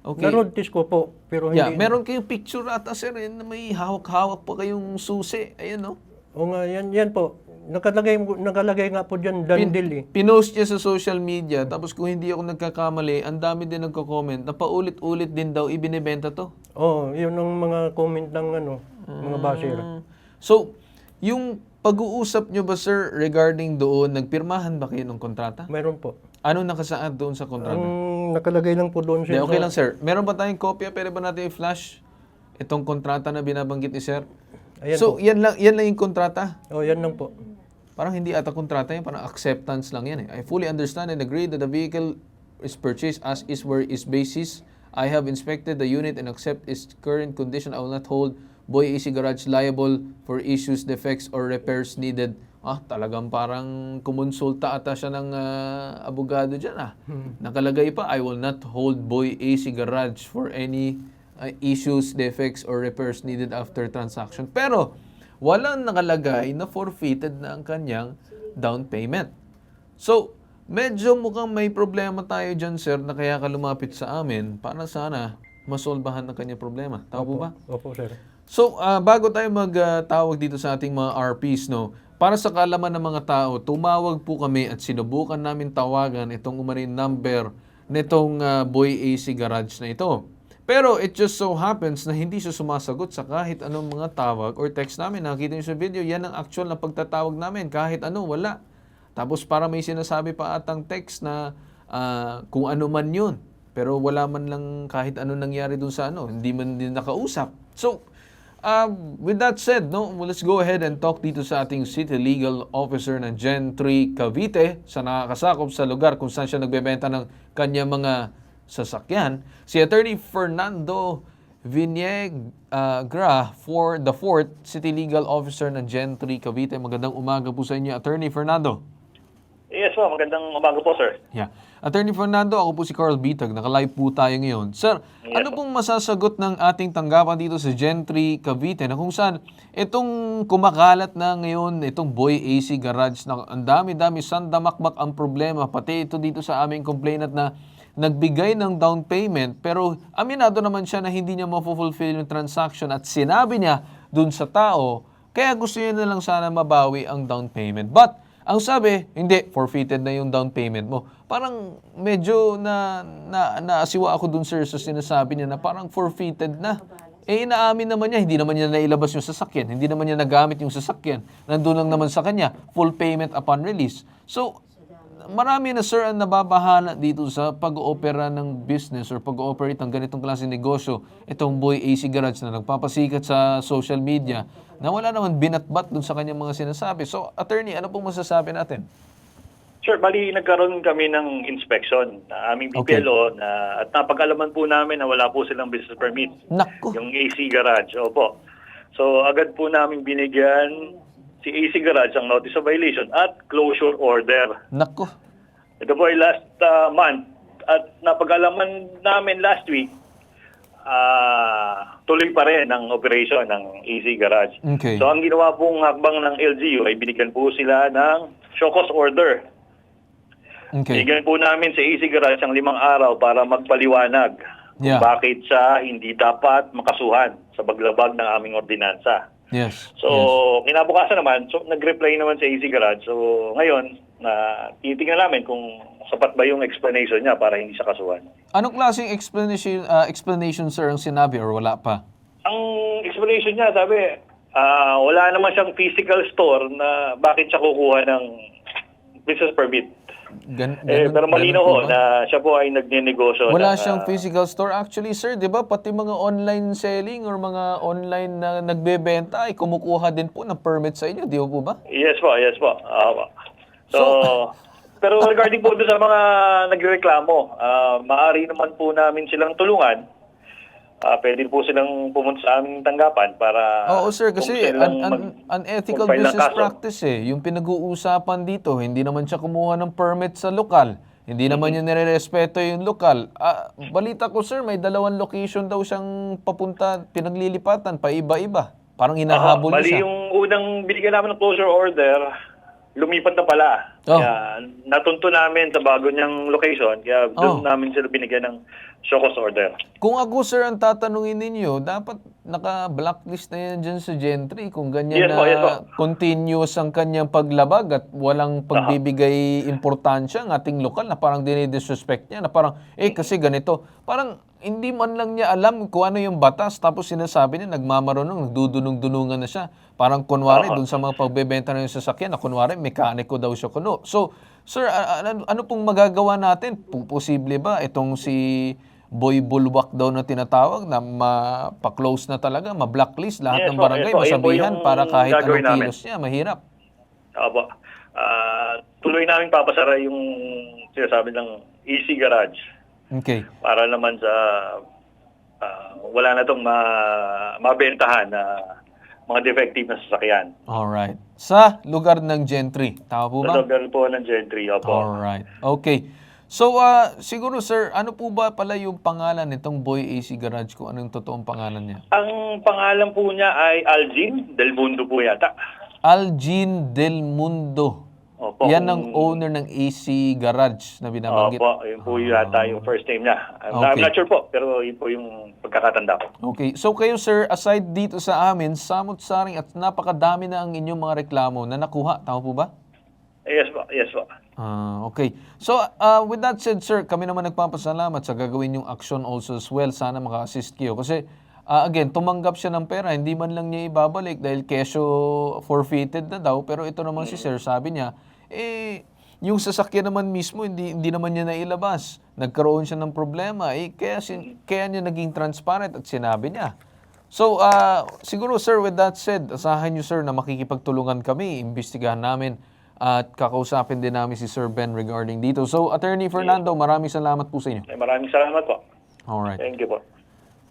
Okay. Na-road test ko po, pero hindi. Yeah, meron kayong picture ata, sir, na may hawak-hawak pa kayong susi. Ayan, no? O nga, yan po. Nakalagay nga po dyan, Dandil eh. Pinost niya sa social media, tapos kung hindi ako nagkakamali, ang dami din nagko-comment na paulit-ulit din daw ibinebenta to. Oo, yun ang mga comment ng mga basher. So, yung pag-uusap nyo ba, sir, regarding doon, nagpirmahan ba kayo ng kontrata? Meron po. Ano nakasaad doon sa kontrata? Ang nakalagay lang po doon Hindi, okay lang, sir. Meron ba tayong kopya? Pwede ba natin i-flash itong kontrata na binabanggit ni sir? Ayan So, po. yan lang yung kontrata? Oh, yan lang po. Parang hindi ata kontrata yan, parang acceptance lang yan eh. I fully understand and agree that the vehicle is purchased as is where is basis. I have inspected the unit and accept its current condition. I will not hold Boy AC Garage liable for issues, defects, or repairs needed. Talagang parang kumonsulta ata siya ng abogado dyan Nakalagay pa, I will not hold Boy AC Garage for any issues, defects, or repairs needed after transaction. Pero, walang nakalagay na forfeited na ang kanyang down payment. So, medyo mukhang may problema tayo dyan, sir, na kaya ka lumapit sa amin para sana masolbahan ng kanyang problema. Tama po ba? Opo, sir. So, bago tayo magtawag dito sa ating mga RPs, no, para sa kaalaman ng mga tao, tumawag po kami at sinubukan namin tawagan itong umarin number nitong Boy AC Garage na ito. Pero it just so happens na hindi siya sumasagot sa kahit anong mga tawag or text namin. Nakita niyo sa video, yan ang actual na pagtatawag namin. Kahit ano, wala. Tapos para may sinasabi pa atang text na kung ano man yun. Pero wala man lang kahit ano nangyari dun sa hindi man din nakausap. So, with that said, let's go ahead and talk dito sa ating City Legal Officer ng Gen 3 Cavite sa nakakasakop sa lugar kung saan siya nagbebenta ng kanya mga sasakyan. Si Attorney Fernando Viniegra for the 4th City Legal Officer ng Gen 3 Cavite. Magandang umaga po sa inyo, Attorney Fernando. Yes po, magandang umaga po, sir. Yeah. Attorney Fernando, ako po si Carl Bitag. Naka-live po tayo ngayon. Sir, ano pong masasagot ng ating tanggapan dito sa Gen 3 Cavite na kung saan itong kumakalat na ngayon, itong Boy AC Garage na ang dami-dami sandamakmak ang problema, pati ito dito sa aming complainant na nagbigay ng down payment pero aminado naman siya na hindi niya ma-fulfill yung transaction at sinabi niya dun sa tao, kaya gusto niya na lang sana mabawi ang down payment. But, ang sabi, hindi, forfeited na yung down payment mo. Parang medyo naasiwa ako dun, sir, sa sinasabi niya na parang forfeited na. Inaamin naman niya, hindi naman niya nailabas yung sasakyan, hindi naman niya nagamit yung sasakyan. Nandun lang naman sa kanya, full payment upon release. So, marami na, sir, ang nababahala dito sa pag-oopera ng business or pag-ooperate ng ganitong klaseng negosyo. Itong Boy AC Garage na nagpapasikat sa social media na wala naman binatbat dun sa kanyang mga sinasabi. So, attorney, ano pong masasabi natin? Sir, bali nagkaroon kami ng inspection na aming BPLO at napag-alaman po namin na wala po silang business permit. Naku! Yung AC Garage, opo. So, agad po namin binigyan si AC Garage ang notice of violation at closure order. Naku! Ito po ay last month at napag-alaman namin last week, tuloy pa rin ang operation ng AC Garage. Okay. So ang ginawa pong hakbang ng LGU ay binigyan po sila ng show cause order. Okay. Binigyan po namin sa AC Garage ang 5 araw para magpaliwanag kung bakit siya hindi dapat makasuhan sa paglabag ng aming ordinansa. Yes. So, kinabukasan naman, nag-reply naman sa AC Garage. So, ngayon, titingnan namin kung sapat ba yung explanation niya para hindi siya kasuhan. Anong klaseng explanation, sir, ang sinabi or wala pa? Ang explanation niya, sabi, wala naman siyang physical store na bakit siya kukuha ng business permit. Pero malino ho na siya po ay nagnenegosyo. Wala siyang physical store. Actually, sir, di ba, pati mga online selling or mga online na nagbebenta ay kumukuha din po ng permit sa inyo. Di po ba? Yes po, yes po. So, pero regarding po doon sa mga nagreklamo, maaari naman po namin silang tulungan. Pwede po silang pumunta sa aming tanggapan para... Oo, sir, kasi unethical business practice eh. Yung pinag-uusapan dito, hindi naman siya kumuha ng permit sa lokal. Hindi naman niya nirerespeto yung lokal. Balita ko sir, may 2 location daw siyang papunta, pinaglilipatan, pa iba-iba. Parang hinahabol niya Bali siya. yung unang binigyan namin ng closure order, lumipat na pala. Kaya natunto namin sa bago niyang location, kaya doon namin sila binigyan ng show cause order. Kung ako sir ang tatanungin ninyo, dapat naka-blacklist na yan dyan sa Gentry kung ganyan Yes po, yes po. continuous ang kanyang paglabag at walang pagbibigay importansya ng ating lokal na parang dinidisrespect niya, na parang, kasi ganito. Parang hindi man lang niya alam kung ano yung batas, tapos sinasabi niya, nagmamarunong, nagdudunong-dunungan na siya. Parang kunwari, dun sa mga pagbebenta na yung sasakyan, na kunwari, mekaniko daw siya kuno. So, sir, ano pong magagawa natin? Posible ba itong si Boy Bulwak daw na tinatawag na pa-close na talaga, ma-blacklist lahat ng barangay, masabihan para kahit anong kilos niya, mahirap. Opo. Tuloy namin papasara yung sinasabi ng EC Garage. Okay. Para naman sa wala na itong mabentahan na mga defective na sasakyan. Alright. Sa lugar ng Gentry, tama po ba? Sa lugar po ng Gentry, opo. Alright. Okay. So, siguro sir, ano po ba pala yung pangalan nitong Boy AC Garage, kung anong totoong pangalan niya? Ang pangalan po niya ay Algin Del Mundo po yata. Algin Del Mundo. Opo. Yan ang owner ng AC Garage na binabanggit. Opo, yun po yata yung first name niya. I'm not sure po, pero yun po yung pagkakatanda ko. Okay. So kayo sir, aside dito sa amin, samot-saring at napakadami na ang inyong mga reklamo na nakuha. Tama po ba? Yes po, yes po. Okay. So, with that said, sir, kami naman nagpapasalamat sa gagawin yung action also as well. Sana maka-assist kayo. Kasi, again, tumanggap siya ng pera, hindi man lang niya ibabalik dahil kesyo forfeited na daw. Pero ito naman si sir, sabi niya, yung sasakyan naman mismo, hindi naman niya nailabas. Nagkaroon siya ng problema. Kaya niya naging transparent at sinabi niya. So, siguro, sir, with that said, asahan niyo, sir, na makikipagtulungan kami. Imbestigahan namin. At kakausapin din namin si Sir Ben regarding dito. So, Attorney Fernando, maraming salamat po sa inyo. Maraming salamat po. Alright. Thank you po.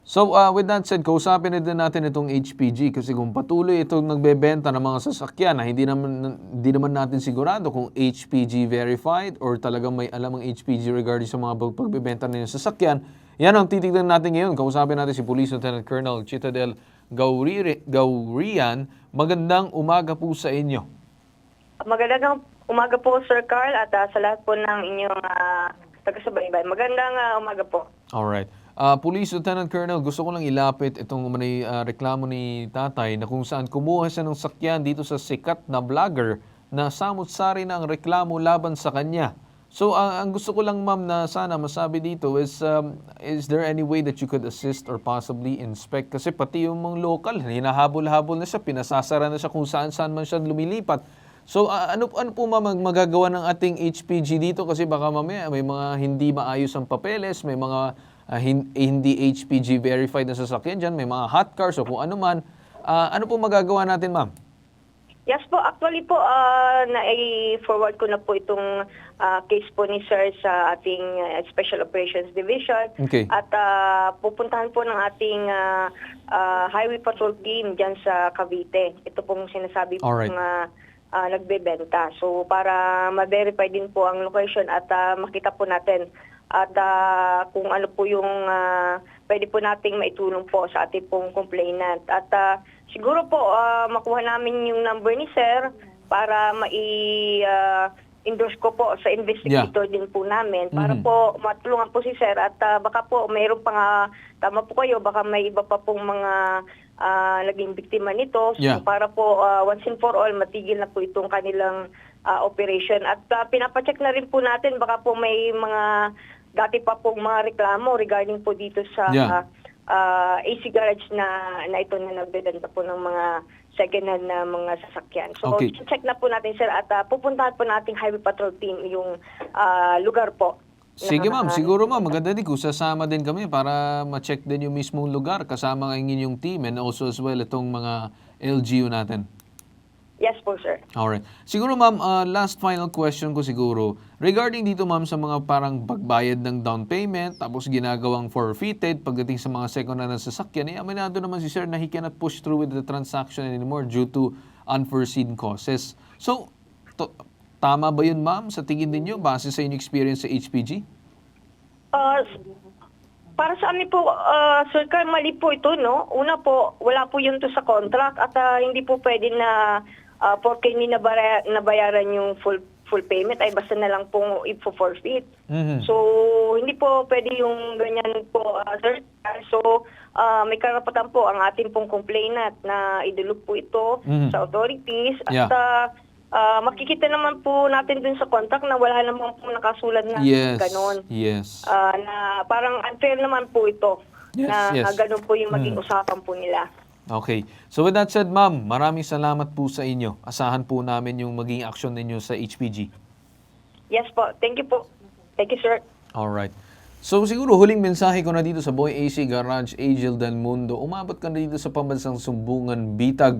So, with that said, kausapin din natin itong HPG kasi kung patuloy itong nagbebenta ng mga sasakyan na hindi naman natin sigurado kung HPG verified or talagang may alam ang HPG regarding sa mga pagbebenta ng sasakyan, yan ang titignan natin ngayon. Kausapin natin si Police Lieutenant Colonel Chitadel Gaurian. Magandang umaga po sa inyo. Magandang umaga po, Sir Carl, at sa lahat po ng inyong taga-subaybay. Magandang umaga po. Alright. Police Lieutenant Colonel, gusto ko lang ilapit itong reklamo ni tatay na kung saan kumuha siya ng sakyan dito sa sikat na vlogger na samut-sari na ang reklamo laban sa kanya. So, ang gusto ko lang, ma'am, na sana masabi dito is there any way that you could assist or possibly inspect? Kasi pati yung mga local, hinahabol-habol na siya, pinasasara na siya kung saan-saan man siya lumilipat. So, ano po magagawa ng ating HPG dito? Kasi baka mamaya may mga hindi maayos ang papeles, may mga hindi HPG verified na sasakyan dyan, may mga hot cars o kung ano man. Ano po magagawa natin, ma'am? Yes po, actually po, na-forward ko na po itong case po ni Sir sa ating Special Operations Division. Okay. At pupuntahan po ng ating Highway Patrol Team dyan sa Cavite. Ito pong sinasabi po ng nagbebenta. So, para ma-verify din po ang location at makita po natin at kung ano po yung pwede po nating maitulong po sa ating pong complainant. At siguro po makuha namin yung number ni Sir para endorse ko po sa investigator din po namin para po matulungan po si Sir at baka po mayroon pa nga, tama po kayo, baka may iba pa pong mga naging biktima nito. So, para po once and for all matigil na po itong kanilang operation. At pinapacheck na rin po natin, baka po may mga dati pa pong mga reklamo regarding po dito sa AC Garage na ito na nagbebenta po ng mga second-hand na mga sasakyan. So, check na po natin, Sir, at pupuntahan po nating Highway Patrol Team yung lugar po. Sige, ma'am. Siguro, ma'am, maganda din kung sasama din kami para ma-check din yung mismong lugar kasama ang inyong team and also as well itong mga LGU natin. Yes po, sir. Alright. Siguro, ma'am, last final question ko siguro. Regarding dito, ma'am, sa mga parang pagbayad ng down payment, tapos ginagawang forfeited pagdating sa mga second-hand na sasakyan, aminado naman si Sir na he cannot push through with the transaction anymore due to unforeseen causes. So, Tama ba yun, ma'am, sa tingin ninyo, base sa inyong experience sa HPG? Para sa amin po, Sir Carl, mali po ito, no? Una po, wala po yun to sa contract at hindi po pwede na porke hindi nabayaran yung full payment ay basta na lang po i-forfeit. So, hindi po pwede yung ganyan po, Sir Carl. So, may karapatan po ang ating pong complainant na idulog po ito sa authorities at makikita naman po natin dun sa contract na wala naman po nakasulat na ganon. Yes. Na parang unfair naman po ito na ganon po yung maging usapan po nila. Okay. So with that said, ma'am, maraming salamat po sa inyo. Asahan po namin yung maging action ninyo sa HPG. Yes po. Thank you po. Thank you, sir. Alright. So siguro huling mensahe ko na dito sa Boy AC Garage, Angel Del Mundo. Umabot ka na dito sa Pambansang Sumbungan, Bitag.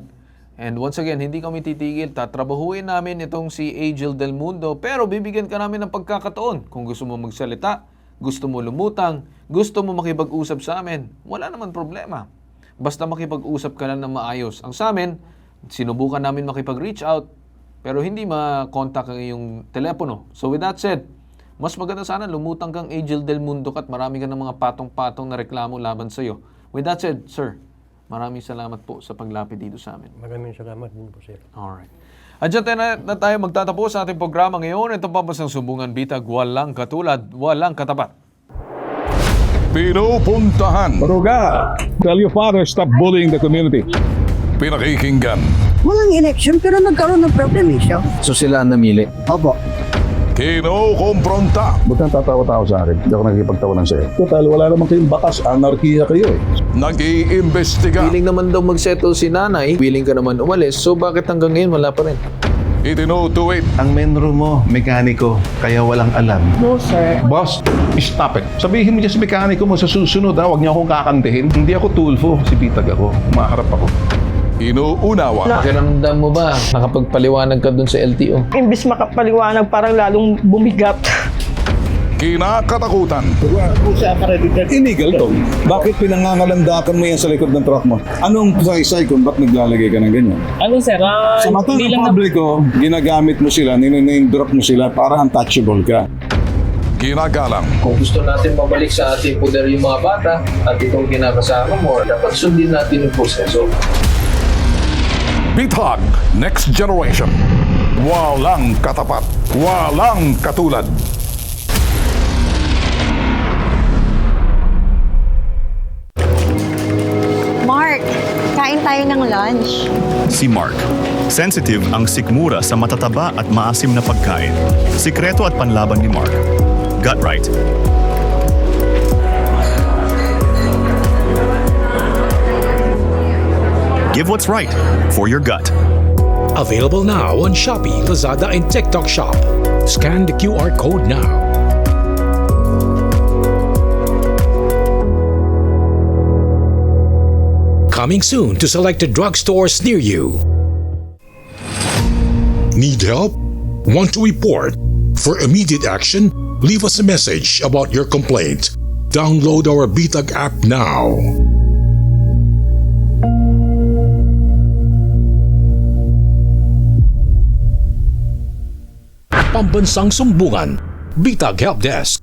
And once again, hindi kami titigil. Tatrabahuin namin itong si Angel Del Mundo. Pero bibigyan ka namin ng pagkakataon. Kung gusto mo magsalita, gusto mo lumutang, gusto mo makipag-usap sa amin, wala naman problema. Basta makipag-usap ka lang ng maayos. Ang sa amin, sinubukan namin makipag-reach out, pero hindi ma-contact ang iyong telepono. So with that said, mas maganda sana lumutang kang Angel Del Mundo at marami ka ng mga patong-patong na reklamo laban sa iyo. With that said, sir, maraming salamat po sa paglapit dito sa amin. Maraming salamat din po, sir. Alright. At dyan na tayo magtatapos sa ating programa ngayon. Ito pa ba sa Sumbungan Bitag, walang katulad, walang katapat. Pinupuntahan. Maruga, tell your father stop bullying the community. Pinakikinggan. Walang election pero nagkaroon ng problem siya. So sila ang namili? Opo. Kinukompronta. Ba't nang tatawa-tawa sa akin? Hindi ako nakikipagtawanan sa'yo. Total, wala naman kayong bakas. Anarkiya kayo eh. Nag-iimbestiga. Willing naman daw mag-settle si nanay. Willing ka naman umalis. So bakit hanggang ngayon wala pa rin? Itinutuwid. Ang menro mo, mekaniko, kaya walang alam. No, sir. Boss, stop it. Sabihin mo dyan sa mekaniko mo sa susunod ha. Huwag niyo akong kakantihin. Hindi ako tulfo. Si Bitag ako. Umaharap ako. Inuunawa. Pakiramdam mo ba? Nakapagpaliwanag ka dun sa LTO? Imbis makapaliwanag, parang lalong bumigat. Kinakatakutan. Illegal to. Bakit pinangangalandakan mo yan sa likod ng truck mo? Anong saysay kung ba't naglalagay ka ng ganyan? Ano sir? Sa mata ng publiko, ginagamit mo sila, name drop mo sila para untouchable ka. Ginagalang. Kung gusto natin mabalik sa ating poder yung mga bata at itong kinakasama mo, dapat sundin natin yung proseso. Bitag Next Generation. Walang katapat. Walang katulad. Mark, kain tayo ng lunch. Si Mark. Sensitive ang sikmura sa matataba at maasim na pagkain. Sikreto at panlaban ni Mark. Gut right. Give what's right for your gut. Available now on Shopee, Lazada, and TikTok Shop. Scan the QR code now. Coming soon to selected drugstores near you. Need help? Want to report? For immediate action, leave us a message about your complaint. Download our Bitag app now. Pambansang Sumbungan, Bitag Help Desk.